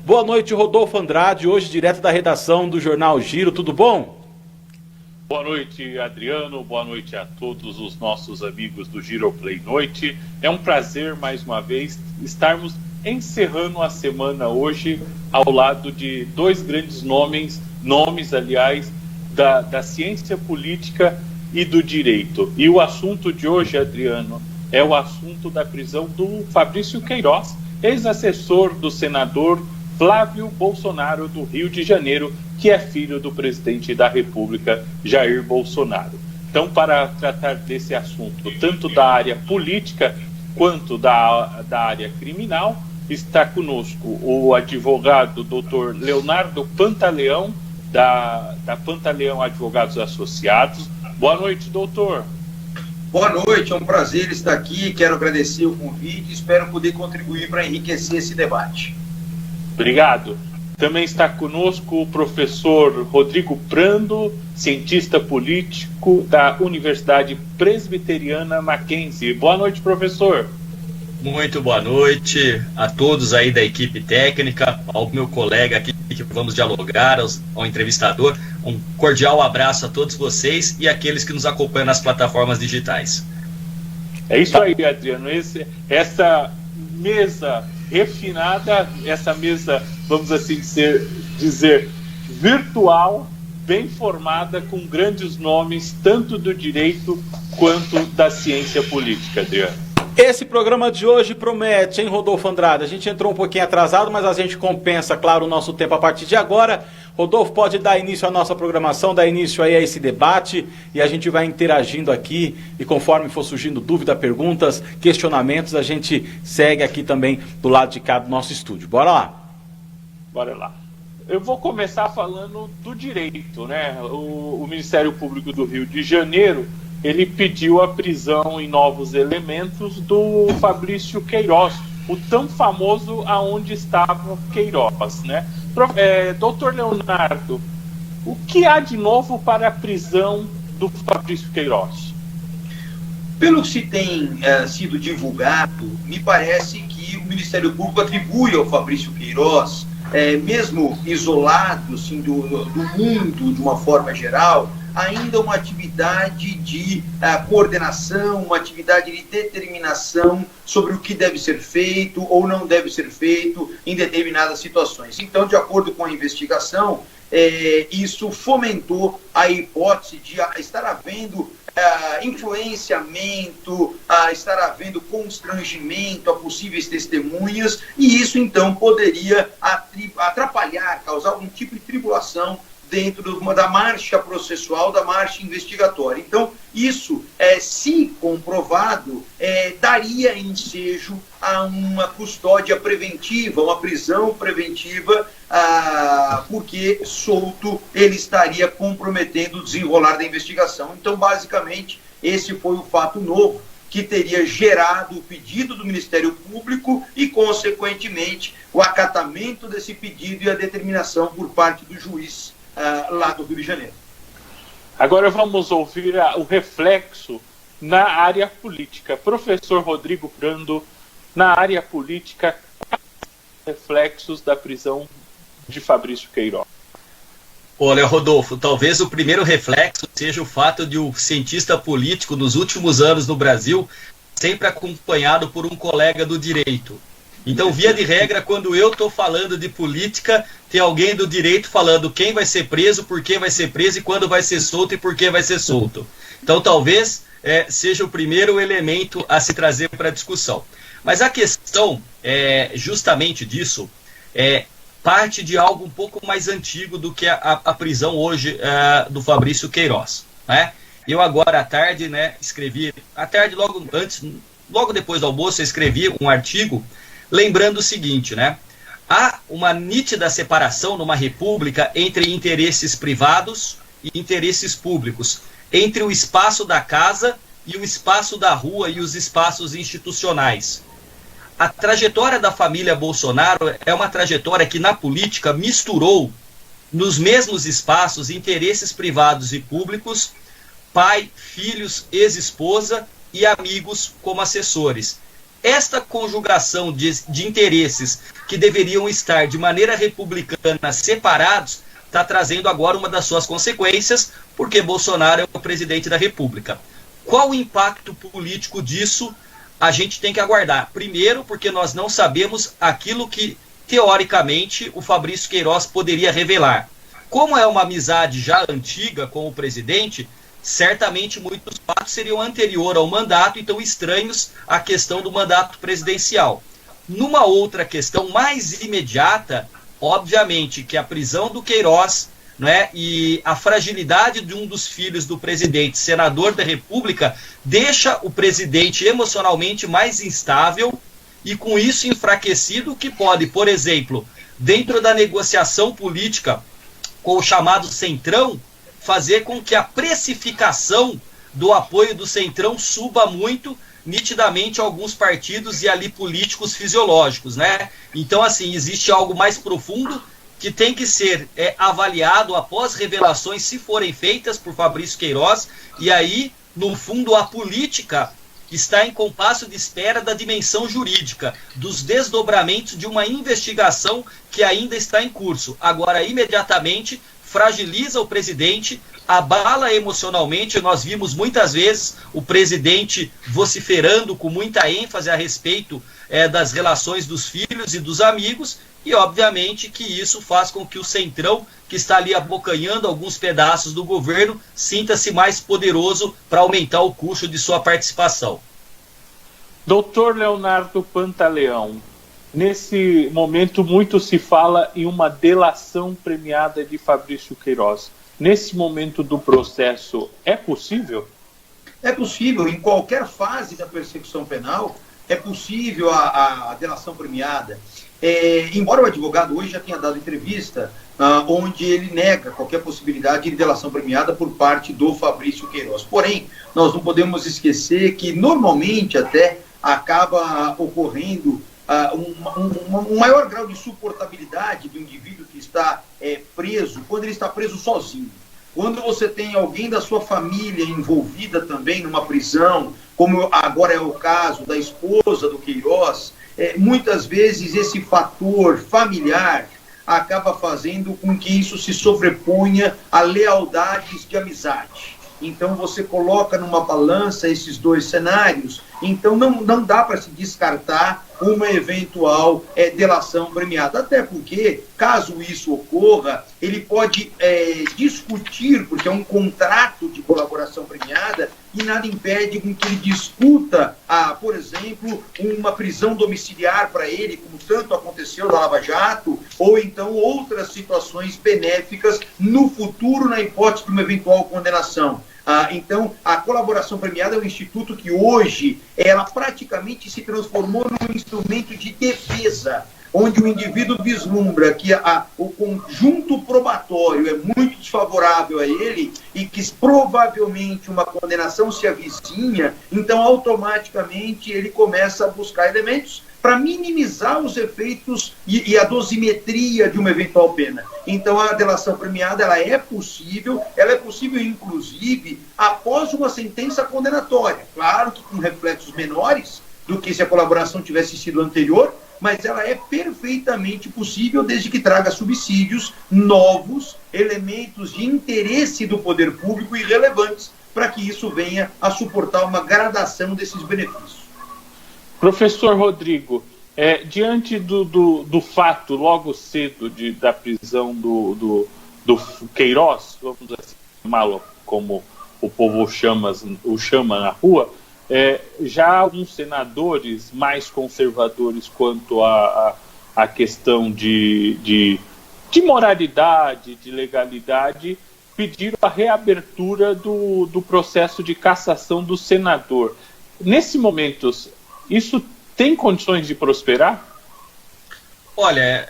Boa noite, Rodolfo Andrade, hoje direto da redação do Jornal Giro, tudo bom? Boa noite, Adriano, boa noite a todos os nossos amigos do Giroplay Noite. É um prazer, mais uma vez, estarmos encerrando a semana hoje ao lado de dois grandes nomes, aliás, da ciência política e do direito. E o assunto de hoje, Adriano, é o assunto da prisão do Fabrício Queiroz, ex-assessor do senador Flávio Bolsonaro do Rio de Janeiro, que é filho do presidente da República, Jair Bolsonaro. Então, para tratar desse assunto, tanto da área política quanto da área criminal, está conosco o advogado Dr. Leonardo Pantaleão, da Pantaleão Advogados Associados. Boa noite, doutor. Boa noite, é um prazer estar aqui, quero agradecer o convite e espero poder contribuir para enriquecer esse debate. Obrigado. Também está conosco o professor Rodrigo Prando, cientista político da Universidade Presbiteriana Mackenzie. Boa noite, professor. Muito boa noite a todos aí da equipe técnica, ao meu colega aqui que vamos dialogar, ao entrevistador. Um cordial abraço a todos vocês e aqueles que nos acompanham nas plataformas digitais. É isso aí, Adriano. Essa mesa refinada, essa mesa, vamos assim dizer, virtual, bem formada, com grandes nomes, tanto do direito quanto da ciência política, Adriano. Esse programa de hoje promete, hein, Rodolfo Andrade? A gente entrou um pouquinho atrasado, mas a gente compensa, claro, o nosso tempo a partir de agora. Rodolfo, pode dar início à nossa programação, dar início aí a esse debate e a gente vai interagindo aqui e conforme for surgindo dúvida, perguntas, questionamentos, a gente segue aqui também do lado de cá do nosso estúdio. Bora lá? Bora lá. Eu vou começar falando do direito, né? O Ministério Público do Rio de Janeiro, ele pediu a prisão em novos elementos do Fabrício Queiroz, o tão famoso Aonde Estava Queiroz, né? Doutor Leonardo, o que há de novo para a prisão do Fabrício Queiroz? Pelo que se tem sido divulgado, me parece que o Ministério Público atribui ao Fabrício Queiroz, mesmo isolado assim, do mundo de uma forma geral, ainda uma atividade de coordenação, uma atividade de determinação sobre o que deve ser feito ou não deve ser feito em determinadas situações. Então, de acordo com a investigação, isso fomentou a hipótese de estar havendo influenciamento, estar havendo constrangimento a possíveis testemunhas, e isso então poderia atrapalhar, causar algum tipo de tribulação dentro da marcha processual, da marcha investigatória. Então, isso, se comprovado, daria ensejo a uma custódia preventiva, uma prisão preventiva, porque solto ele estaria comprometendo o desenrolar da investigação. Então, basicamente, esse foi o fato novo que teria gerado o pedido do Ministério Público e, consequentemente, o acatamento desse pedido e a determinação por parte do juiz lá do Rio de Janeiro. Agora vamos ouvir o reflexo na área política. Professor Rodrigo Prando, na área política, reflexos da prisão de Fabrício Queiroz. Olha, Rodolfo, talvez o primeiro reflexo seja o fato de o cientista político nos últimos anos no Brasil sempre acompanhado por um colega do direito. Então, via de regra, quando eu estou falando de política, tem alguém do direito falando quem vai ser preso, por que vai ser preso e quando vai ser solto e por que vai ser solto. Então, talvez seja o primeiro elemento a se trazer para a discussão. Mas a questão, justamente disso, parte de algo um pouco mais antigo do que a prisão hoje do Fabrício Queiroz, né? Eu agora à tarde, né, escrevi, à tarde logo depois do almoço, eu escrevi um artigo lembrando o seguinte, né? Há uma nítida separação numa república entre interesses privados e interesses públicos, entre o espaço da casa e o espaço da rua e os espaços institucionais. A trajetória da família Bolsonaro é uma trajetória que na política misturou nos mesmos espaços interesses privados e públicos, pai, filhos, ex-esposa e amigos como assessores. esta conjugação de interesses que deveriam estar de maneira republicana separados está trazendo agora uma das suas consequências, porque Bolsonaro é o presidente da República. Qual o impacto político disso? A gente tem que aguardar. Primeiro, porque nós não sabemos aquilo que, teoricamente, o Fabrício Queiroz poderia revelar. Como é uma amizade já antiga com o presidente, certamente muitos fatos seriam anterior ao mandato, então estranhos à questão do mandato presidencial. Numa outra questão mais imediata, obviamente que a prisão do Queiroz, né, e a fragilidade de um dos filhos do presidente, senador da República, deixa o presidente emocionalmente mais instável e com isso enfraquecido, que pode, por exemplo, dentro da negociação política com o chamado Centrão, fazer com que a precificação do apoio do Centrão suba muito, nitidamente, alguns partidos e ali políticos fisiológicos, né? Então, assim, existe algo mais profundo que tem que ser avaliado após revelações, se forem feitas por Fabrício Queiroz, e aí, no fundo, a política está em compasso de espera da dimensão jurídica, dos desdobramentos de uma investigação que ainda está em curso. Agora, imediatamente, fragiliza o presidente, abala emocionalmente. Nós vimos muitas vezes o presidente vociferando com muita ênfase a respeito das relações dos filhos e dos amigos, e obviamente que isso faz com que o Centrão, que está ali abocanhando alguns pedaços do governo, sinta-se mais poderoso para aumentar o custo de sua participação. Doutor Leonardo Pantaleão, nesse momento muito se fala em uma delação premiada de Fabrício Queiroz. Nesse momento do processo, é possível? É possível, em qualquer fase da persecução penal, é possível a delação premiada. Embora o advogado hoje já tenha dado entrevista onde ele nega qualquer possibilidade de delação premiada por parte do Fabrício Queiroz. Porém, nós não podemos esquecer que normalmente até acaba ocorrendo um maior grau de suportabilidade do indivíduo que está preso, quando ele está preso sozinho. Quando você tem alguém da sua família envolvida também numa prisão, como agora é o caso da esposa do Queiroz, muitas vezes esse fator familiar acaba fazendo com que isso se sobreponha a lealdades de amizade. Então você coloca numa balança esses dois cenários, então não dá para se descartar uma eventual delação premiada. Até porque, caso isso ocorra, ele pode discutir, porque é um contrato de colaboração premiada, e nada impede com que ele discuta, por exemplo, uma prisão domiciliar para ele, como tanto aconteceu na Lava Jato, ou então outras situações benéficas no futuro, na hipótese de uma eventual condenação. Então, a colaboração premiada é um instituto que hoje ela praticamente se transformou num instrumento de defesa, onde o indivíduo vislumbra que o conjunto probatório é muito desfavorável a ele e que provavelmente uma condenação se avizinha, então automaticamente ele começa a buscar elementos para minimizar os efeitos e a dosimetria de uma eventual pena. Então a delação premiada ela é possível inclusive após uma sentença condenatória, claro que com reflexos menores do que se a colaboração tivesse sido anterior, mas ela é perfeitamente possível desde que traga subsídios novos, elementos de interesse do poder público e relevantes para que isso venha a suportar uma gradação desses benefícios. Professor Rodrigo, diante do fato logo cedo da prisão do Queiroz, vamos assim chamá-lo como o povo o chama na rua, já alguns senadores mais conservadores quanto à questão de moralidade, de legalidade, pediram a reabertura do processo de cassação do senador. Nesse momento, isso tem condições de prosperar? Olha, é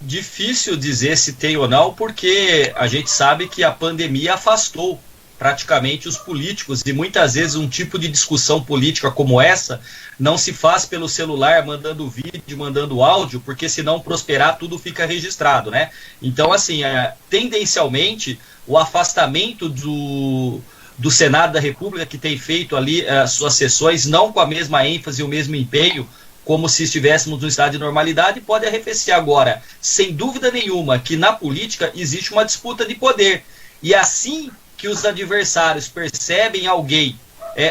difícil dizer se tem ou não, porque a gente sabe que a pandemia afastou praticamente os políticos, e muitas vezes um tipo de discussão política como essa não se faz pelo celular, mandando vídeo, mandando áudio, porque se não prosperar tudo fica registrado, né? Então, assim, tendencialmente o afastamento do Senado da República, que tem feito ali suas sessões, não com a mesma ênfase e o mesmo empenho, como se estivéssemos no estado de normalidade, pode arrefecer. Agora, sem dúvida nenhuma, que na política existe uma disputa de poder. E assim que os adversários percebem alguém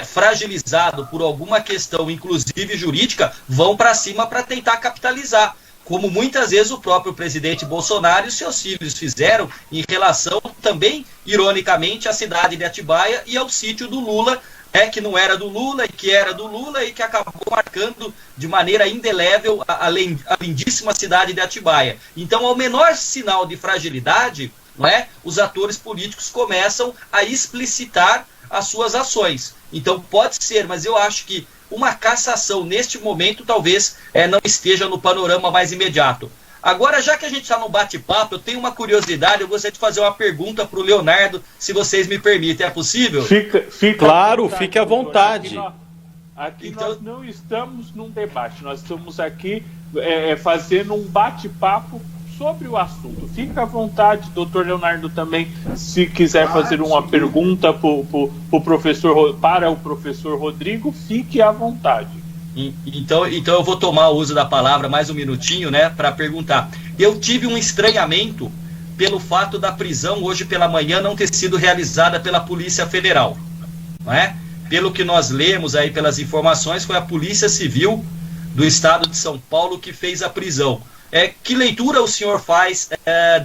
fragilizado por alguma questão, inclusive jurídica, vão para cima para tentar capitalizar, como muitas vezes o próprio presidente Bolsonaro e seus filhos fizeram em relação também, ironicamente, à cidade de Atibaia e ao sítio do Lula, que não era do Lula e que era do Lula e que acabou marcando de maneira indelével a lindíssima cidade de Atibaia. Então, ao menor sinal de fragilidade, os atores políticos começam a explicitar as suas ações. Então, pode ser, mas eu acho que uma cassação neste momento talvez não esteja no panorama mais imediato. Agora, já que a gente está no bate-papo, eu tenho uma curiosidade, eu gostaria de fazer uma pergunta para o Leonardo, se vocês me permitem. É possível? Claro, fique à vontade. Aqui então, nós não estamos num debate, nós estamos aqui fazendo um bate-papo sobre o assunto. Fica à vontade, doutor Leonardo, também, se quiser fazer uma pergunta para o professor Rodrigo, fique à vontade. Então eu vou tomar o uso da palavra mais um minutinho, para perguntar. Eu tive um estranhamento pelo fato da prisão hoje pela manhã não ter sido realizada pela Polícia Federal, não é? Pelo que nós lemos aí pelas informações, foi a Polícia Civil do Estado de São Paulo que fez a prisão. Que leitura o senhor faz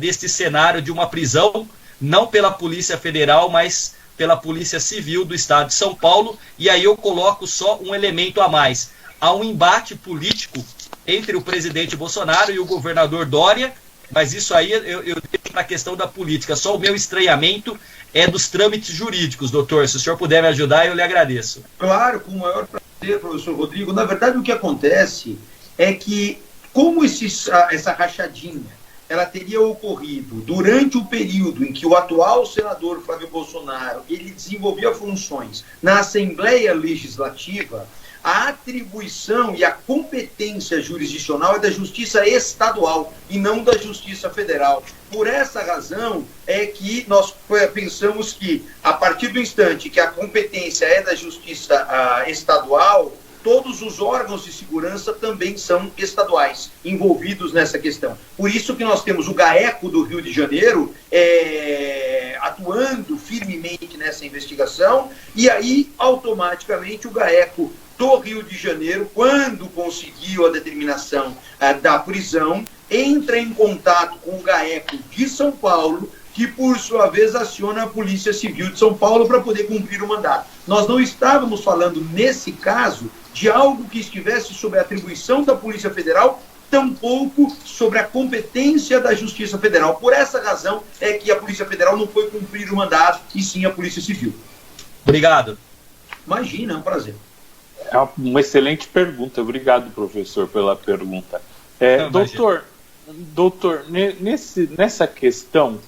deste cenário de uma prisão, não pela Polícia Federal, mas pela Polícia Civil do Estado de São Paulo? E aí eu coloco só um elemento a mais. Há um embate político entre o presidente Bolsonaro e o governador Dória, mas isso aí eu deixo para a questão da política. Só o meu estranhamento é dos trâmites jurídicos, doutor. Se o senhor puder me ajudar, eu lhe agradeço. Claro, com o maior prazer, professor Rodrigo. Na verdade, o que acontece é que, como essa rachadinha ela teria ocorrido durante o período em que o atual senador Flávio Bolsonaro ele desenvolvia funções na Assembleia Legislativa, a atribuição e a competência jurisdicional é da Justiça Estadual e não da Justiça Federal. Por essa razão é que nós pensamos que, a partir do instante que a competência é da Justiça Estadual, todos os órgãos de segurança também são estaduais, envolvidos nessa questão. Por isso que nós temos o GAECO do Rio de Janeiro atuando firmemente nessa investigação, e aí, automaticamente, o GAECO do Rio de Janeiro, quando conseguiu a determinação da prisão, entra em contato com o GAECO de São Paulo, que, por sua vez, aciona a Polícia Civil de São Paulo para poder cumprir o mandato. Nós não estávamos falando, nesse caso, de algo que estivesse sob a atribuição da Polícia Federal, tampouco sobre a competência da Justiça Federal. Por essa razão é que a Polícia Federal não foi cumprir o mandato, e sim a Polícia Civil. Obrigado. Imagina, é um prazer. É uma excelente pergunta. Obrigado, professor, pela pergunta. Doutor, nessa questão,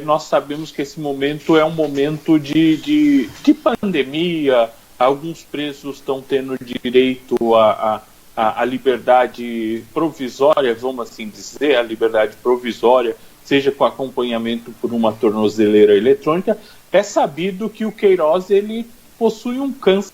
nós sabemos que esse momento é um momento de pandemia. Alguns presos estão tendo direito à liberdade provisória, vamos assim dizer, a liberdade provisória, seja com acompanhamento por uma tornozeleira eletrônica. É sabido que o Queiroz ele possui um câncer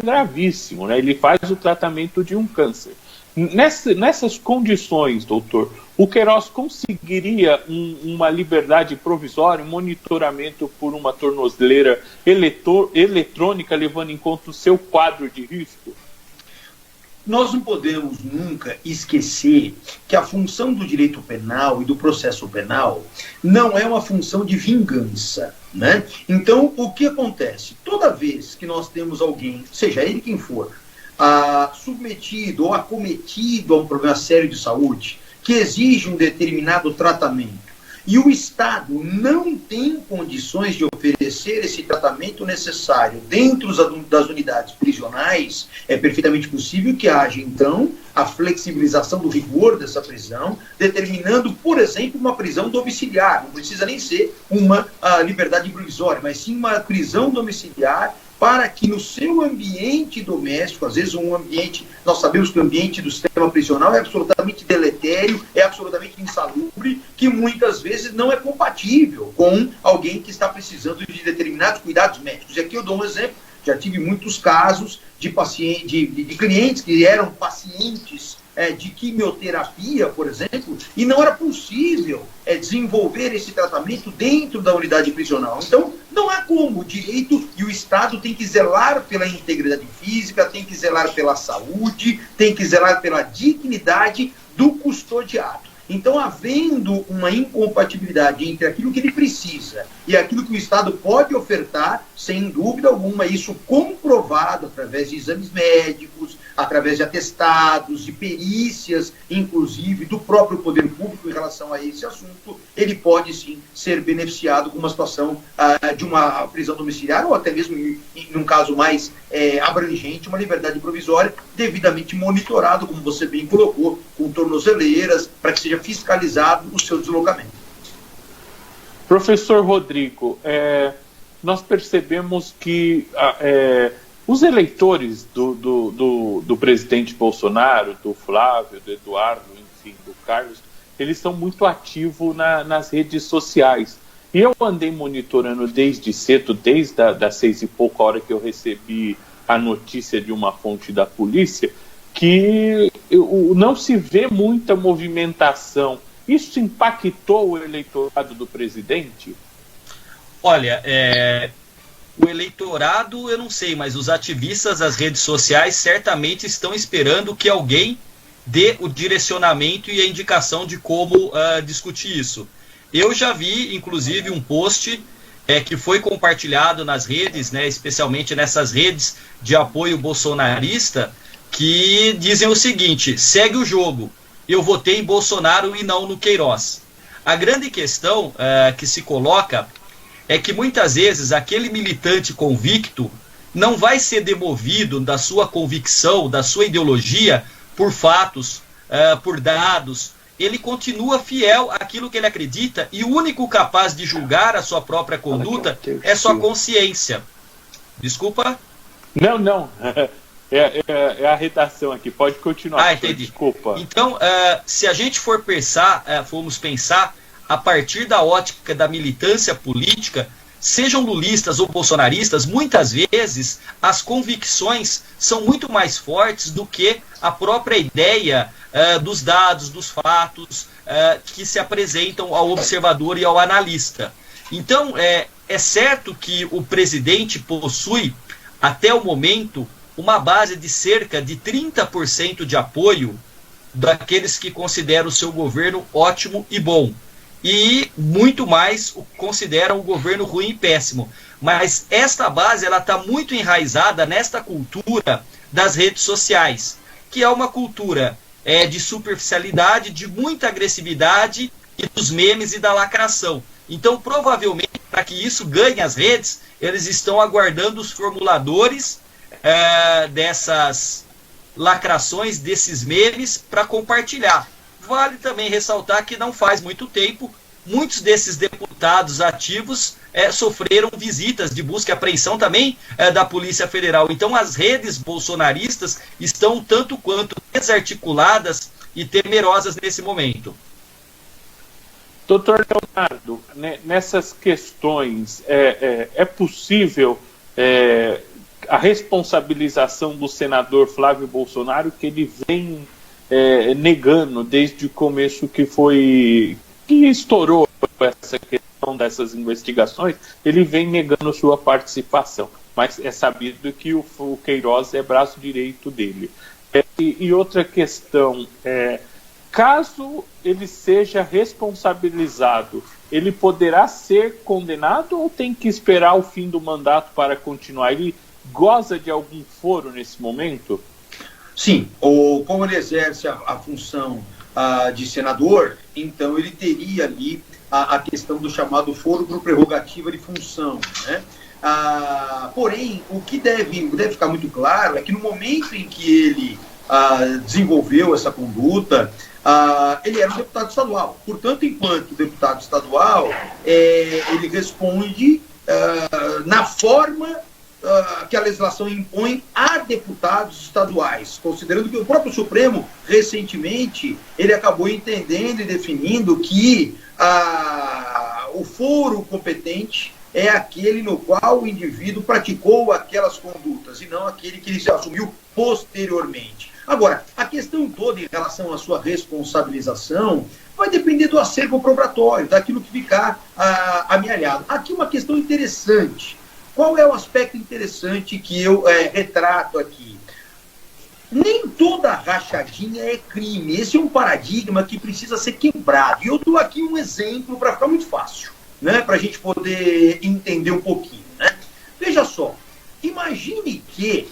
gravíssimo, ele faz o tratamento de um câncer. Nessas condições, doutor, o Queiroz conseguiria uma liberdade provisória, um monitoramento por uma tornozeleira eletrônica, levando em conta o seu quadro de risco? Nós não podemos nunca esquecer que a função do direito penal e do processo penal não é uma função de vingança, né? Então, o que acontece? Toda vez que nós temos alguém, seja ele quem for, submetido ou acometido a um problema sério de saúde, que exige um determinado tratamento, e o Estado não tem condições de oferecer esse tratamento necessário dentro das unidades prisionais, é perfeitamente possível que haja, então, a flexibilização do rigor dessa prisão, determinando, por exemplo, uma prisão domiciliar. Não precisa nem ser uma liberdade provisória, mas sim uma prisão domiciliar para que no seu ambiente doméstico, às vezes um ambiente, nós sabemos que o ambiente do sistema prisional é absolutamente deletério, é absolutamente insalubre, que muitas vezes não é compatível com alguém que está precisando de determinados cuidados médicos. E aqui eu dou um exemplo, já tive muitos casos de clientes que eram pacientes de quimioterapia, por exemplo, e não era possível desenvolver esse tratamento dentro da unidade prisional. Então, não há como. O direito e o Estado tem que zelar pela integridade física, tem que zelar pela saúde, tem que zelar pela dignidade do custodiado. Então, havendo uma incompatibilidade entre aquilo que ele precisa e aquilo que o Estado pode ofertar, sem dúvida alguma, isso comprovado através de exames médicos, através de atestados, de perícias, inclusive do próprio poder público em relação a esse assunto, ele pode sim ser beneficiado com uma situação de uma prisão domiciliar ou até mesmo, em um caso mais abrangente, uma liberdade provisória devidamente monitorado, como você bem colocou, com tornozeleiras, para que seja fiscalizado o seu deslocamento. Professor Rodrigo, nós percebemos que os eleitores do presidente Bolsonaro, do Flávio, do Eduardo, enfim, do Carlos, eles estão muito ativos nas redes sociais. E eu andei monitorando desde cedo, desde as 6 e pouco, a hora que eu recebi a notícia de uma fonte da polícia, que não se vê muita movimentação. Isso impactou o eleitorado do presidente? Olha, o eleitorado eu não sei, mas os ativistas das redes sociais certamente estão esperando que alguém dê o direcionamento e a indicação de como discutir isso. Eu já vi, inclusive, um post que foi compartilhado nas redes, né, especialmente nessas redes de apoio bolsonarista, que dizem o seguinte: segue o jogo, eu votei em Bolsonaro e não no Queiroz. A grande questão que se coloca é que muitas vezes aquele militante convicto não vai ser demovido da sua convicção, da sua ideologia, por fatos, por dados. Ele continua fiel àquilo que ele acredita e o único capaz de julgar a sua própria conduta é sua consciência. Desculpa? Não. É a redação aqui. Pode continuar. Entendi. Desculpa. Então, se a gente formos pensar a partir da ótica da militância política, sejam lulistas ou bolsonaristas, muitas vezes as convicções são muito mais fortes do que a própria ideia dos dados, dos fatos que se apresentam ao observador e ao analista. Então, é certo que o presidente possui, até o momento, uma base de cerca de 30% de apoio daqueles que consideram o seu governo ótimo e bom. E muito mais consideram o governo ruim e péssimo. Mas esta base está muito enraizada nesta cultura das redes sociais, que é uma cultura de superficialidade, de muita agressividade e dos memes e da lacração. Então, provavelmente, para que isso ganhe as redes, eles estão aguardando os formuladores dessas lacrações, desses memes, para compartilhar. Vale também ressaltar que não faz muito tempo, muitos desses deputados ativos sofreram visitas de busca e apreensão também da Polícia Federal. Então as redes bolsonaristas estão tanto quanto desarticuladas e temerosas nesse momento. Doutor Leonardo, nessas questões, é possível a responsabilização do senador Flávio Bolsonaro, que ele vem negando desde o começo que estourou essa questão dessas investigações, ele vem negando sua participação, mas é sabido que o Queiroz é braço direito dele. E outra questão, caso ele seja responsabilizado, ele poderá ser condenado ou tem que esperar o fim do mandato para continuar? Ele goza de algum foro nesse momento? Sim, como ele exerce a função de senador, então ele teria ali a questão do chamado foro por prerrogativa de função, né? Porém, o que deve ficar muito claro é que no momento em que ele desenvolveu essa conduta, ele era um deputado estadual. Portanto, enquanto deputado estadual, ele responde na forma que a legislação impõe a deputados estaduais, considerando que o próprio Supremo, recentemente, ele acabou entendendo e definindo que o foro competente é aquele no qual o indivíduo praticou aquelas condutas e não aquele que ele se assumiu posteriormente. Agora, a questão toda em relação à sua responsabilização vai depender do acervo probatório, daquilo que ficar amealhado. Aqui uma questão interessante. Qual é o aspecto interessante que eu retrato aqui? Nem toda rachadinha é crime. Esse é um paradigma que precisa ser quebrado. E eu dou aqui um exemplo para ficar muito fácil, né? Para a gente poder entender um pouquinho. Né? Veja só, imagine que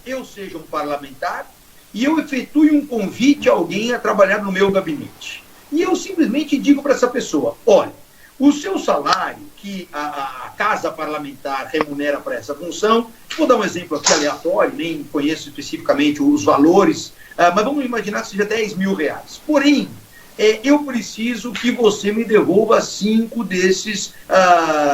eu seja um parlamentar e eu efetue um convite a alguém a trabalhar no meu gabinete. E eu simplesmente digo para essa pessoa, olha, o seu salário que a casa parlamentar remunera para essa função, vou dar um exemplo aqui aleatório, nem conheço especificamente os valores, mas vamos imaginar que seja 10 mil reais. Porém, eu preciso que você me devolva 5 desses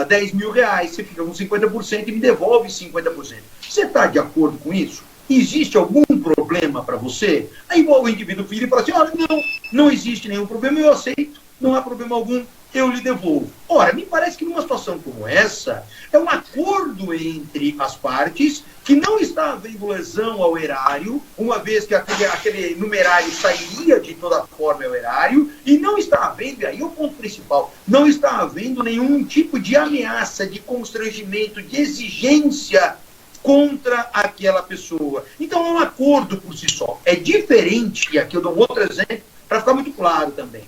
10 mil reais. Você fica com 50% e me devolve 50%. Você está de acordo com isso? Existe algum problema para você? Aí o indivíduo vira e fala assim, olha, não existe nenhum problema, eu aceito, não há problema algum, eu lhe devolvo. Ora, me parece que numa situação como essa, é um acordo entre as partes que não está havendo lesão ao erário, uma vez que aquele numerário sairia de toda forma ao erário, e não está havendo, e aí é o ponto principal, não está havendo nenhum tipo de ameaça, de constrangimento, de exigência contra aquela pessoa. Então é um acordo por si só. É diferente, e aqui eu dou um outro exemplo, para ficar muito claro também.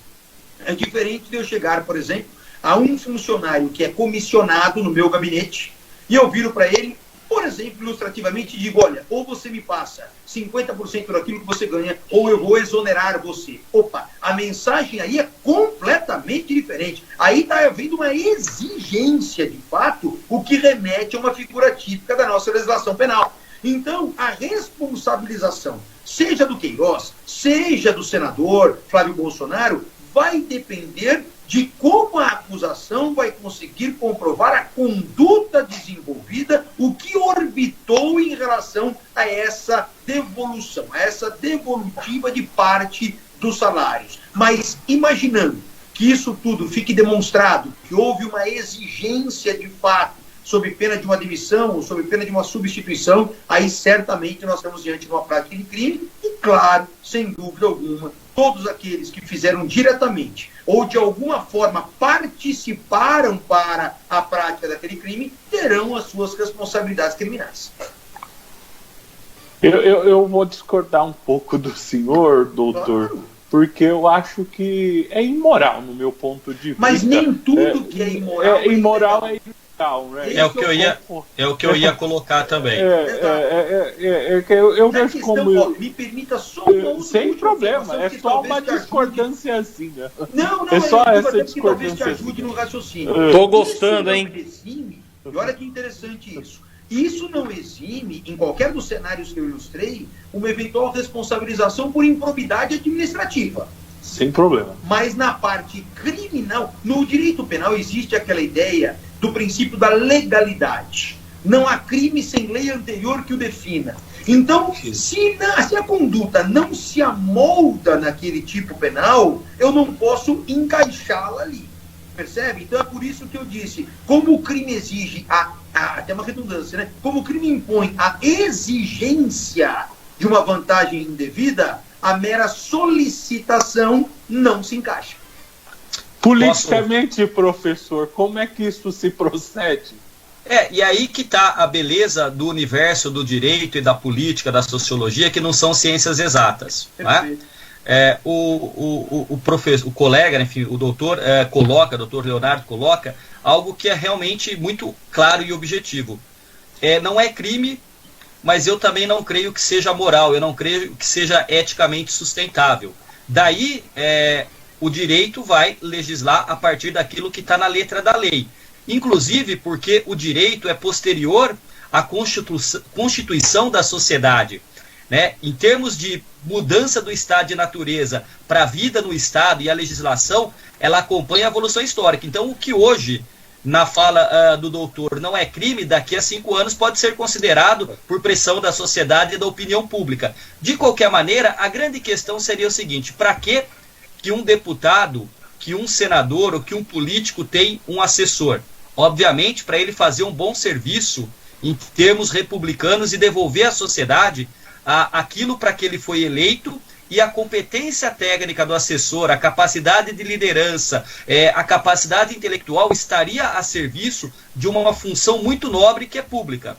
É diferente de eu chegar, por exemplo, a um funcionário que é comissionado no meu gabinete e eu viro para ele, por exemplo, ilustrativamente, e digo, olha, ou você me passa 50% daquilo que você ganha, ou eu vou exonerar você. Opa, a mensagem aí é completamente diferente. Aí está havendo uma exigência, de fato, o que remete a uma figura típica da nossa legislação penal. Então, a responsabilização, seja do Queiroz, seja do senador Flávio Bolsonaro, vai depender de como a acusação vai conseguir comprovar a conduta desenvolvida, o que orbitou em relação a essa devolução, a essa devolutiva de parte dos salários. Mas imaginando que isso tudo fique demonstrado, que houve uma exigência de fato, sob pena de uma demissão ou sob pena de uma substituição, aí certamente nós estamos diante de uma prática de crime e, claro, sem dúvida alguma, todos aqueles que fizeram diretamente ou de alguma forma participaram para a prática daquele crime terão as suas responsabilidades criminais. Eu vou discordar um pouco do senhor, doutor, claro, porque eu acho que é imoral no meu ponto de vista. Mas nem tudo que é imoral é ilegal. Né? É o que eu ia colocar também. Eu vejo como... Me permita só uma sem problema, é só uma discordância assim. Né? Não, é só essa discordância. Talvez te ajude no raciocínio. Tô gostando, hein? Exime, e olha que interessante isso. Isso não exime, em qualquer dos cenários que eu ilustrei, uma eventual responsabilização por improbidade administrativa. Sem problema. Mas na parte criminal, no direito penal existe aquela ideia do princípio da legalidade. Não há crime sem lei anterior que o defina. Então, se a conduta não se amolda naquele tipo penal, eu não posso encaixá-la ali. Percebe? Então é por isso que eu disse, como o crime exige, até uma redundância, né? Como o crime impõe a exigência de uma vantagem indevida, a mera solicitação não se encaixa. Politicamente, professor, como é que isso se procede? E aí que está a beleza do universo do direito e da política, da sociologia, que não são ciências exatas. Perfeito. O colega, enfim, o doutor doutor Leonardo coloca algo que é realmente muito claro e objetivo. Não é crime, mas eu também não creio que seja moral, eu não creio que seja eticamente sustentável. Daí, o direito vai legislar a partir daquilo que está na letra da lei. Inclusive porque o direito é posterior à constituição da sociedade. Né? Em termos de mudança do estado de natureza para a vida no estado e a legislação, ela acompanha a evolução histórica. Então, o que hoje na fala do doutor, não é crime, daqui a 5 anos pode ser considerado por pressão da sociedade e da opinião pública. De qualquer maneira, a grande questão seria o seguinte: para que um deputado, que um senador ou que um político tem um assessor? Obviamente, para ele fazer um bom serviço em termos republicanos e devolver à sociedade aquilo para que ele foi eleito, e a competência técnica do assessor, a capacidade de liderança, a capacidade intelectual estaria a serviço de uma função muito nobre que é pública.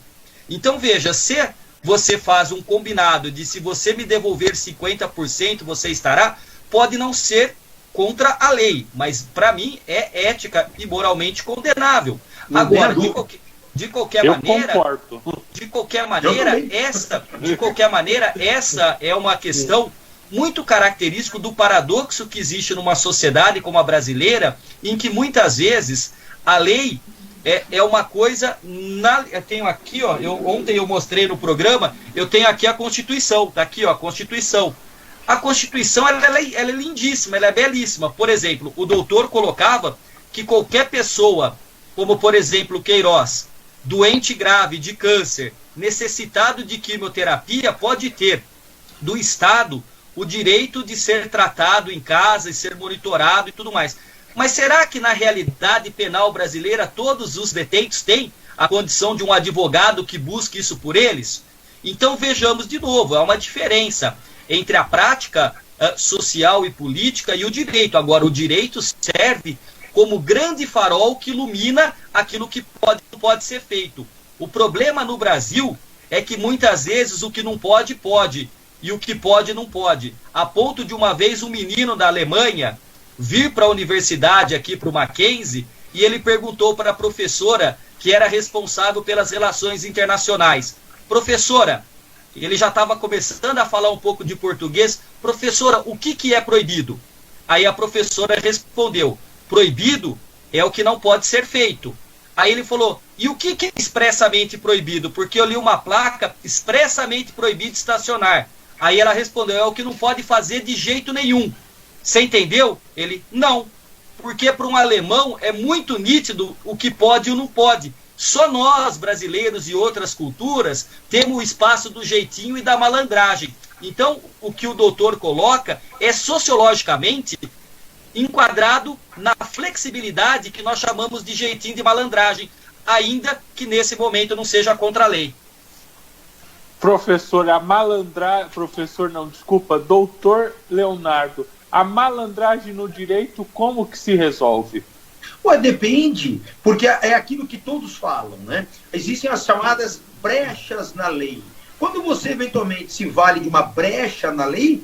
Então veja, se você faz um combinado de se você me devolver 50% você estará, pode não ser contra a lei, mas para mim é ética e moralmente condenável. Agora, de qualquer maneira, essa é uma questão muito característico do paradoxo que existe numa sociedade como a brasileira, em que muitas vezes a lei é uma coisa... Eu tenho aqui, ó, ontem eu mostrei no programa, eu tenho aqui a Constituição, tá aqui, ó, a Constituição. A Constituição ela é lindíssima, ela é belíssima. Por exemplo, o doutor colocava que qualquer pessoa, como por exemplo Queiroz, doente grave de câncer, necessitado de quimioterapia, pode ter do Estado o direito de ser tratado em casa e ser monitorado e tudo mais. Mas será que na realidade penal brasileira todos os detentos têm a condição de um advogado que busque isso por eles? Então vejamos de novo, há uma diferença entre a prática social e política e o direito. Agora, o direito serve como grande farol que ilumina aquilo que pode ser feito. O problema no Brasil é que muitas vezes o que não pode, pode. E o que pode, não pode. A ponto de uma vez um menino da Alemanha vir para a universidade aqui para o Mackenzie e ele perguntou para a professora que era responsável pelas relações internacionais: professora, ele já estava começando a falar um pouco de português, professora, o que é proibido? Aí a professora respondeu: proibido é o que não pode ser feito. Aí ele falou: e o que é expressamente proibido? Porque eu li uma placa expressamente proibido estacionar. Aí ela respondeu: é o que não pode fazer de jeito nenhum. Você entendeu? Ele: não. Porque para um alemão é muito nítido o que pode e o não pode. Só nós, brasileiros e outras culturas, temos o espaço do jeitinho e da malandragem. Então, o que o doutor coloca é sociologicamente enquadrado na flexibilidade que nós chamamos de jeitinho de malandragem, ainda que nesse momento não seja contra a lei. Doutor Leonardo, a malandragem no direito, como que se resolve? Ué, depende, porque é aquilo que todos falam, né? Existem as chamadas brechas na lei. Quando você eventualmente se vale de uma brecha na lei,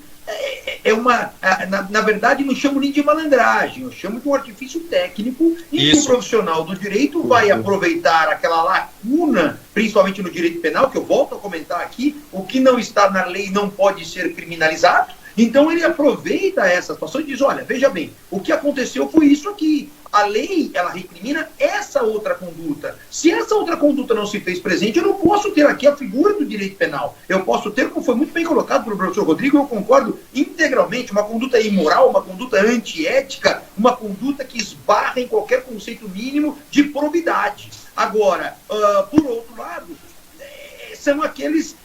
na verdade não chamo nem de malandragem, eu chamo de um artifício técnico em que o profissional do direito vai aproveitar aquela lacuna, principalmente no direito penal, que eu volto a comentar aqui, o que não está na lei não pode ser criminalizado. Então ele aproveita essa situação e diz: olha, veja bem, o que aconteceu foi isso aqui. A lei, ela recrimina essa outra conduta. Se essa outra conduta não se fez presente, eu não posso ter aqui a figura do direito penal. Eu posso ter, como foi muito bem colocado pelo professor Rodrigo, eu concordo integralmente, uma conduta imoral, uma conduta antiética, uma conduta que esbarra em qualquer conceito mínimo de probidade. Agora, por outro lado, são aquelas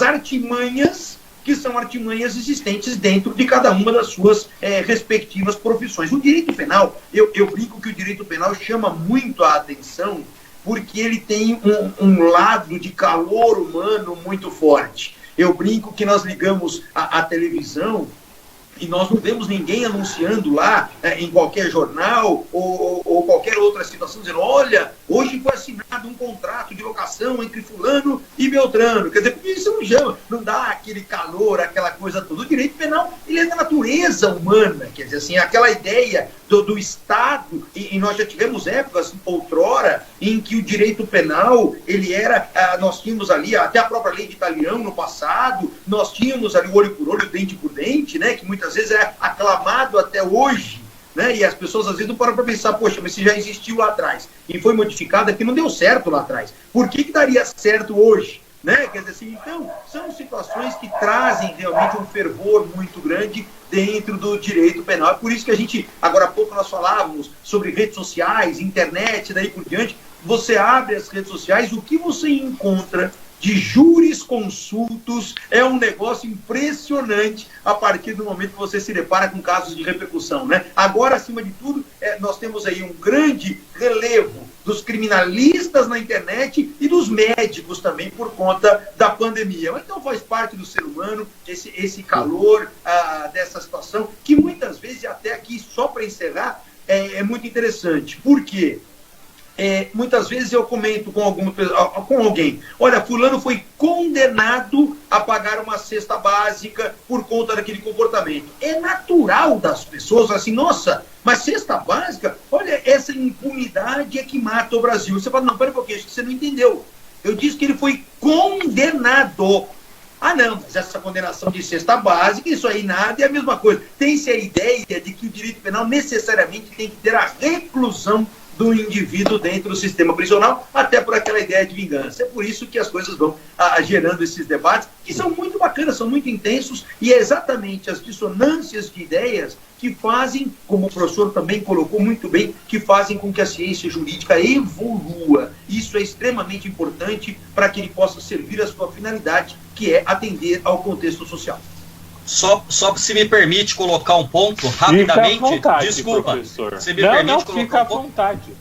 artimanhas que são artimanhas existentes dentro de cada uma das suas respectivas profissões. O direito penal, eu brinco que o direito penal chama muito a atenção porque ele tem um lado de calor humano muito forte. Eu brinco que nós ligamos a televisão e nós não vemos ninguém anunciando lá em qualquer jornal ou qualquer outra situação, dizendo: olha, hoje foi assinado um contrato de locação entre fulano e Beltrano. Quer dizer, porque isso não dá aquele calor, aquela coisa toda. O direito penal, ele é da natureza humana, quer dizer assim, aquela ideia do Estado, e nós já tivemos épocas outrora em que o direito penal, ele era, nós tínhamos ali até a própria lei de Italião no passado, nós tínhamos ali o olho por olho, dente por dente, né, que muitas vezes é aclamado até hoje, né, e as pessoas às vezes não param para pensar: poxa, mas se já existiu lá atrás e foi modificado, é que não deu certo lá atrás. Por que daria certo hoje? né? Quer dizer assim, então, são situações que trazem realmente um fervor muito grande dentro do direito penal. É por isso que a gente, agora há pouco nós falávamos sobre redes sociais, internet, daí por diante. Você abre as redes sociais, o que você encontra de jurisconsultos é um negócio impressionante a partir do momento que você se depara com casos de repercussão, né? Agora, acima de tudo, nós temos aí um grande relevo dos criminalistas na internet e dos médicos também por conta da pandemia. Então faz parte do ser humano esse calor dessa situação, que muitas vezes, até aqui, só para encerrar, é muito interessante. Por quê? Muitas vezes eu comento com alguém, olha, fulano foi condenado a pagar uma cesta básica por conta daquele comportamento. É natural das pessoas, assim, nossa, mas cesta básica, olha, essa impunidade é que mata o Brasil. Você fala, não, pera um pouquinho, acho que você não entendeu. Eu disse que ele foi condenado. Ah, não, mas essa condenação de cesta básica, isso aí nada é a mesma coisa. Tem-se a ideia de que o direito penal necessariamente tem que ter a reclusão do indivíduo dentro do sistema prisional, até por aquela ideia de vingança. É por isso que as coisas vão gerando esses debates, que são muito bacanas, são muito intensos, e é exatamente as dissonâncias de ideias que fazem, como o professor também colocou muito bem, que fazem com que a ciência jurídica evolua. Isso é extremamente importante para que ele possa servir a sua finalidade, que é atender ao contexto social. Só se me permite colocar um ponto rapidamente. Fica à vontade, desculpa, professor. se me permite colocar fica à vontade.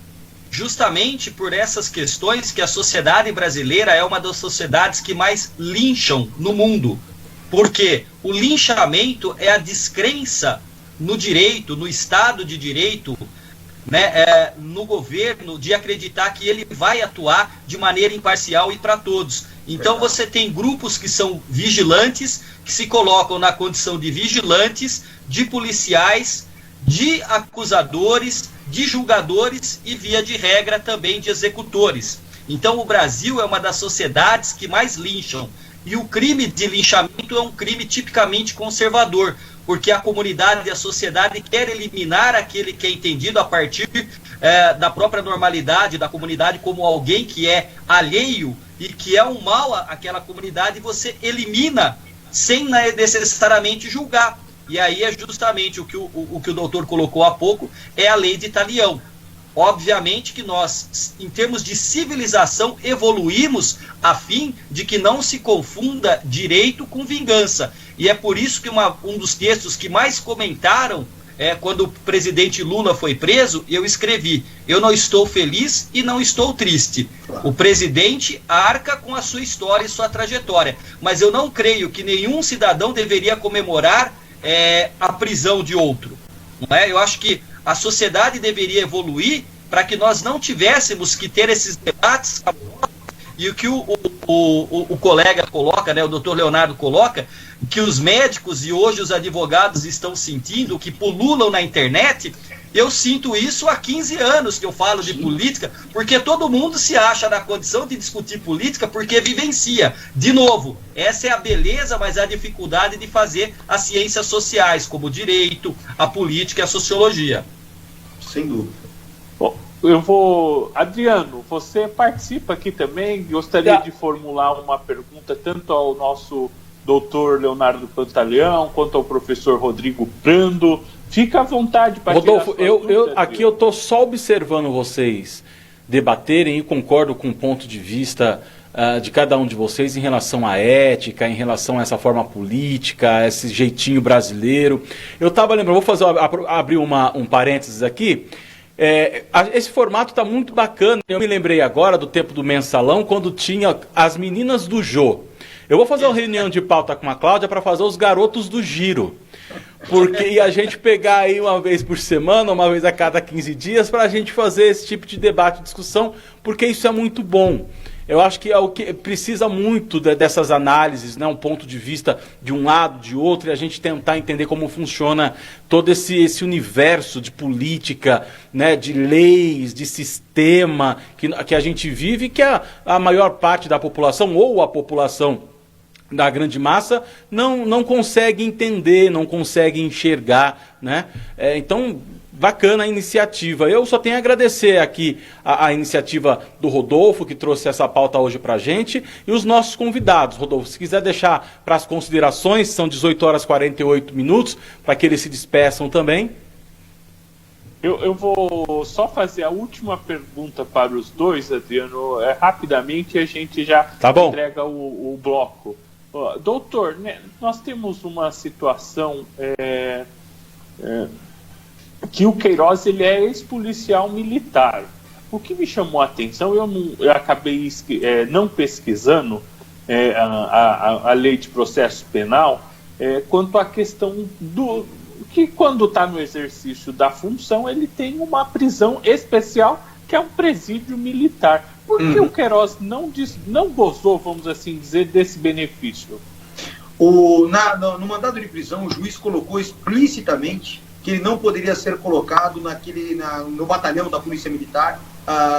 Justamente por essas questões que a sociedade brasileira é uma das sociedades que mais lincham no mundo. Porque o linchamento é a descrença no direito, no Estado de Direito, né, no governo, de acreditar que ele vai atuar de maneira imparcial e para todos. Então você tem grupos que são vigilantes, que se colocam na condição de vigilantes, de policiais, de acusadores, de julgadores e, via de regra, também de executores. Então o Brasil é uma das sociedades que mais lincham. E o crime de linchamento é um crime tipicamente conservador, porque a comunidade e a sociedade quer eliminar aquele que é entendido a partir da própria normalidade da comunidade como alguém que é alheio e que é um mal àquela comunidade, e você elimina sem necessariamente julgar. E aí é justamente o que o doutor colocou há pouco, é a lei de Talião. Obviamente que nós, em termos de civilização, evoluímos a fim de que não se confunda direito com vingança. E é por isso que um dos textos que mais comentaram quando o presidente Lula foi preso, eu escrevi: eu não estou feliz e não estou triste. O presidente arca com a sua história e sua trajetória, mas eu não creio que nenhum cidadão deveria comemorar a prisão de outro. Não é? Eu acho que a sociedade deveria evoluir para que nós não tivéssemos que ter esses debates. E o que o colega coloca, né, o doutor Leonardo coloca, que os médicos e hoje os advogados estão sentindo, que pululam na internet, eu sinto isso há 15 anos que eu falo de política, porque todo mundo se acha na condição de discutir política porque vivencia. De novo, essa é a beleza, mas a dificuldade de fazer as ciências sociais, como o direito, a política e a sociologia. Sem dúvida. Bom, Adriano, você participa aqui também, gostaria de formular uma pergunta tanto ao nosso doutor Leonardo Pantaleão quanto ao professor Rodrigo Prando. Fica à vontade para Rodolfo, aqui eu estou só observando vocês debaterem e concordo com o ponto de vista de cada um de vocês em relação à ética, em relação a essa forma política, a esse jeitinho brasileiro. Eu estava lembrando, abrir um parênteses aqui. Esse formato está muito bacana. Eu me lembrei agora do tempo do Mensalão, quando tinha as meninas do Jô. Eu vou fazer uma reunião de pauta com a Cláudia para fazer os garotos do Giro. Porque a gente pegar aí uma vez por semana, uma vez a cada 15 dias, para a gente fazer esse tipo de debate e discussão, porque isso é muito bom. Eu acho que é o que precisa muito dessas análises, né? Um ponto de vista de um lado, de outro, e a gente tentar entender como funciona todo esse universo de política, né? De leis, de sistema que a gente vive, que a maior parte da população, ou a população da grande massa não consegue entender, não consegue enxergar, né? Então, bacana a iniciativa. Eu só tenho a agradecer aqui a iniciativa do Rodolfo, que trouxe essa pauta hoje pra gente, e os nossos convidados. Rodolfo, se quiser deixar para as considerações, são 18 horas e 48 minutos, para que eles se despeçam também. Eu vou só fazer a última pergunta para os dois, Adriano, rapidamente, a gente já entrega o bloco. Doutor, né, nós temos uma situação que o Queiroz ele é ex-policial militar. O que me chamou a atenção, eu acabei não pesquisando a lei de processo penal quanto à questão do que quando está no exercício da função ele tem uma prisão especial que é um presídio militar. Por que o Queiroz não gozou, vamos assim dizer, desse benefício? No mandado de prisão, o juiz colocou explicitamente que ele não poderia ser colocado no batalhão da Polícia Militar,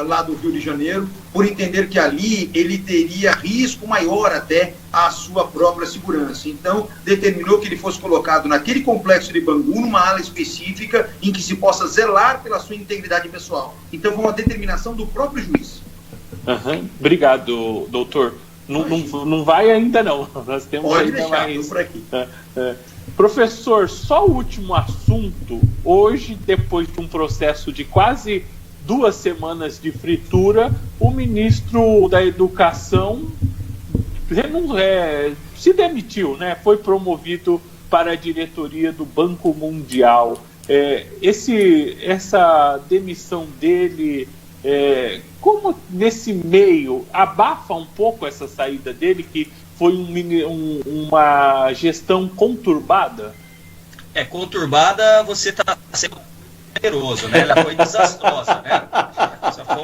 lá do Rio de Janeiro, por entender que ali ele teria risco maior até à sua própria segurança. Então, determinou que ele fosse colocado naquele complexo de Bangu, numa ala específica, em que se possa zelar pela sua integridade pessoal. Então, foi uma determinação do próprio juiz. Obrigado, doutor. Não vai ainda não. Nós temos Pode ainda deixar, mais. por aqui. Professor, só o último assunto. Hoje, depois de um processo de quase 2 semanas de fritura, o ministro da Educação se demitiu, né? Foi promovido para a diretoria do Banco Mundial. Essa demissão dele, como nesse meio abafa um pouco essa saída dele, que foi uma gestão conturbada? Conturbada, você está sendo generoso, né? Ela foi desastrosa, né? Essa foi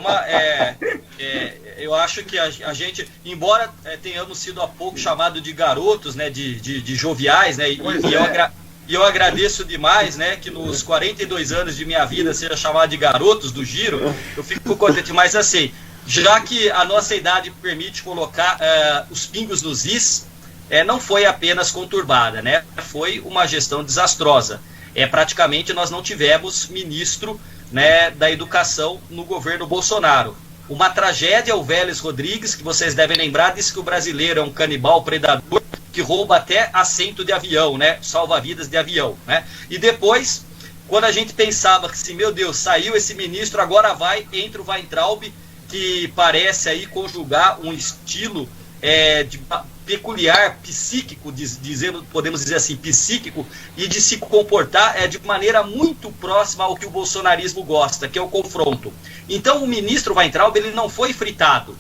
eu acho que a gente, embora tenhamos sido há pouco chamado de garotos, né? De joviais, né? E eu agradeço demais, né? Que nos 42 anos de minha vida seja chamado de garotos do Giro, eu fico contente, mas assim, já que a nossa idade permite colocar os pingos nos is, não foi apenas conturbada, né? Foi uma gestão desastrosa. Praticamente nós não tivemos ministro, né, da educação no governo Bolsonaro. Uma tragédia, o Vélez Rodrigues, que vocês devem lembrar, disse que o brasileiro é um canibal predador que rouba até assento de avião, né? Salva-vidas de avião, né? E depois, quando a gente pensava que, assim, meu Deus, saiu esse ministro, agora entra o Weintraub, que parece aí conjugar um estilo peculiar, psíquico, podemos dizer assim, psíquico, e de se comportar de maneira muito próxima ao que o bolsonarismo gosta, que é o confronto. Então o ministro Weintraub, ele não foi fritado.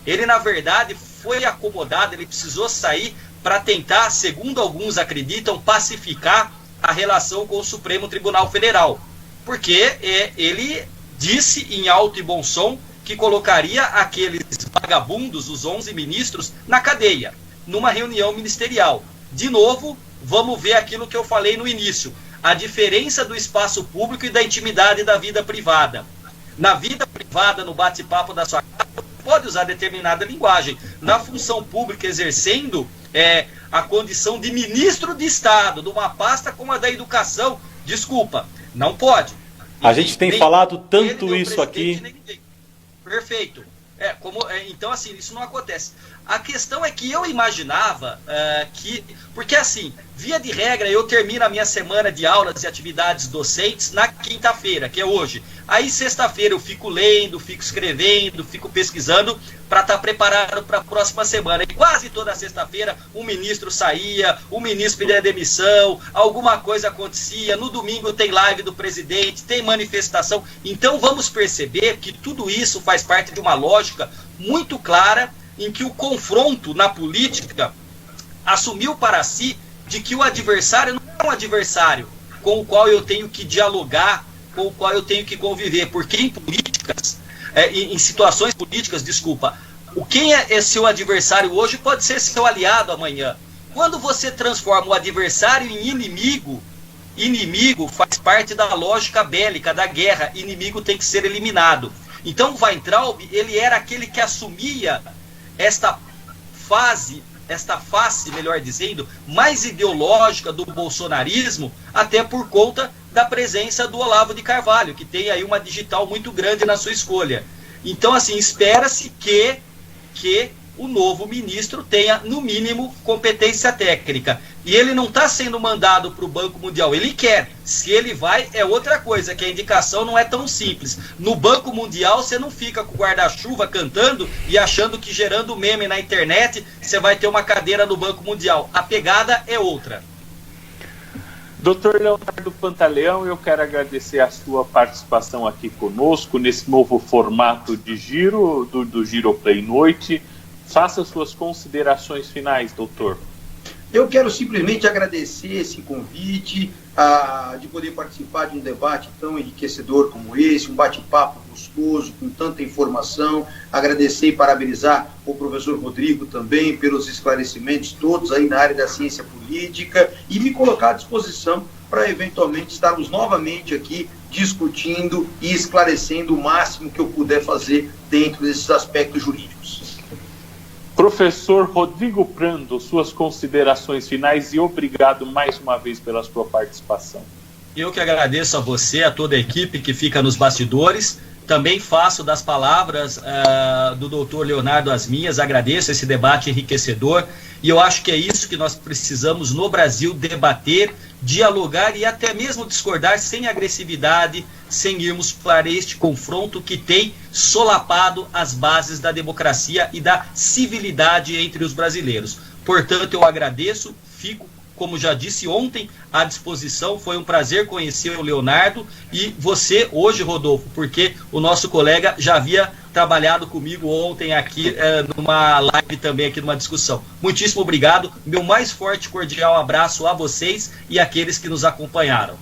Ele, na verdade, foi acomodado, ele precisou sair para tentar, segundo alguns acreditam, pacificar a relação com o Supremo Tribunal Federal. Porque ele disse em alto e bom som que colocaria aqueles vagabundos, os 11 ministros, na cadeia, numa reunião ministerial. De novo, vamos ver aquilo que eu falei no início, a diferença do espaço público e da intimidade da vida privada. Na vida privada, no bate-papo da sua casa, pode usar determinada linguagem. Na função pública, exercendo a condição de ministro de Estado, de uma pasta como a da educação, desculpa, não pode. A gente tem falado tanto isso aqui. Perfeito. Então, assim, isso não acontece. A questão é que eu imaginava porque, assim, via de regra, eu termino a minha semana de aulas e atividades docentes na quinta-feira, que é hoje. Aí, sexta-feira, eu fico lendo, fico escrevendo, fico pesquisando para estar preparado para a próxima semana. E quase toda sexta-feira, o ministro saía, o ministro pedia demissão, alguma coisa acontecia. No domingo tem live do presidente, tem manifestação. Então, vamos perceber que tudo isso faz parte de uma lógica muito clara em que o confronto na política assumiu para si de que o adversário não é um adversário com o qual eu tenho que dialogar, com o qual eu tenho que conviver, porque em políticas, em situações políticas, quem é seu adversário hoje pode ser seu aliado amanhã. Quando você transforma o adversário em inimigo faz parte da lógica bélica, da guerra, inimigo tem que ser eliminado. Então o Weintraub, ele era aquele que assumia esta fase esta face, melhor dizendo, mais ideológica do bolsonarismo, até por conta da presença do Olavo de Carvalho, que tem aí uma digital muito grande na sua escolha. Então, assim, espera-se que o novo ministro tenha, no mínimo, competência técnica. E ele não está sendo mandado para o Banco Mundial, ele quer. Se ele vai, é outra coisa, que a indicação não é tão simples. No Banco Mundial, você não fica com o guarda-chuva cantando e achando que, gerando meme na internet, você vai ter uma cadeira no Banco Mundial. A pegada é outra. Dr. Leonardo Pantaleão, eu quero agradecer a sua participação aqui conosco, nesse novo formato de giro, do Giroplay Noite. Faça suas considerações finais, doutor. Eu quero simplesmente agradecer esse convite, de poder participar de um debate tão enriquecedor como esse, um bate-papo gostoso, com tanta informação. Agradecer e parabenizar o professor Rodrigo também pelos esclarecimentos todos aí na área da ciência política e me colocar à disposição para eventualmente estarmos novamente aqui discutindo e esclarecendo o máximo que eu puder fazer dentro desses aspectos jurídicos. Professor Rodrigo Prando, suas considerações finais e obrigado mais uma vez pela sua participação. Eu que agradeço a você, a toda a equipe que fica nos bastidores. Também faço das palavras do doutor Leonardo as minhas, agradeço esse debate enriquecedor e eu acho que é isso que nós precisamos no Brasil, debater, dialogar e até mesmo discordar sem agressividade, sem irmos para este confronto que tem solapado as bases da democracia e da civilidade entre os brasileiros. Portanto, eu agradeço, fico, como já disse ontem, à disposição. Foi um prazer conhecer o Leonardo e você hoje, Rodolfo, porque o nosso colega já havia trabalhado comigo ontem aqui numa live também, aqui numa discussão. Muitíssimo obrigado, meu mais forte e cordial abraço a vocês e àqueles que nos acompanharam.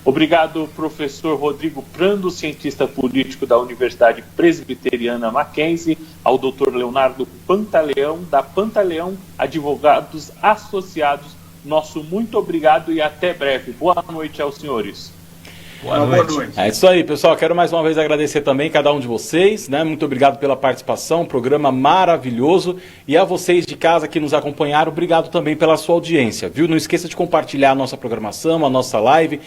Obrigado, professor Rodrigo Prando, cientista político da Universidade Presbiteriana Mackenzie, ao doutor Leonardo Pantaleão, da Pantaleão Advogados Associados. Nosso muito obrigado e até breve. Boa noite aos senhores. Boa noite. É isso aí, pessoal. Quero mais uma vez agradecer também cada um de vocês, né? Muito obrigado pela participação, programa maravilhoso. E a vocês de casa que nos acompanharam, obrigado também pela sua audiência, viu? Não esqueça de compartilhar a nossa programação, a nossa live,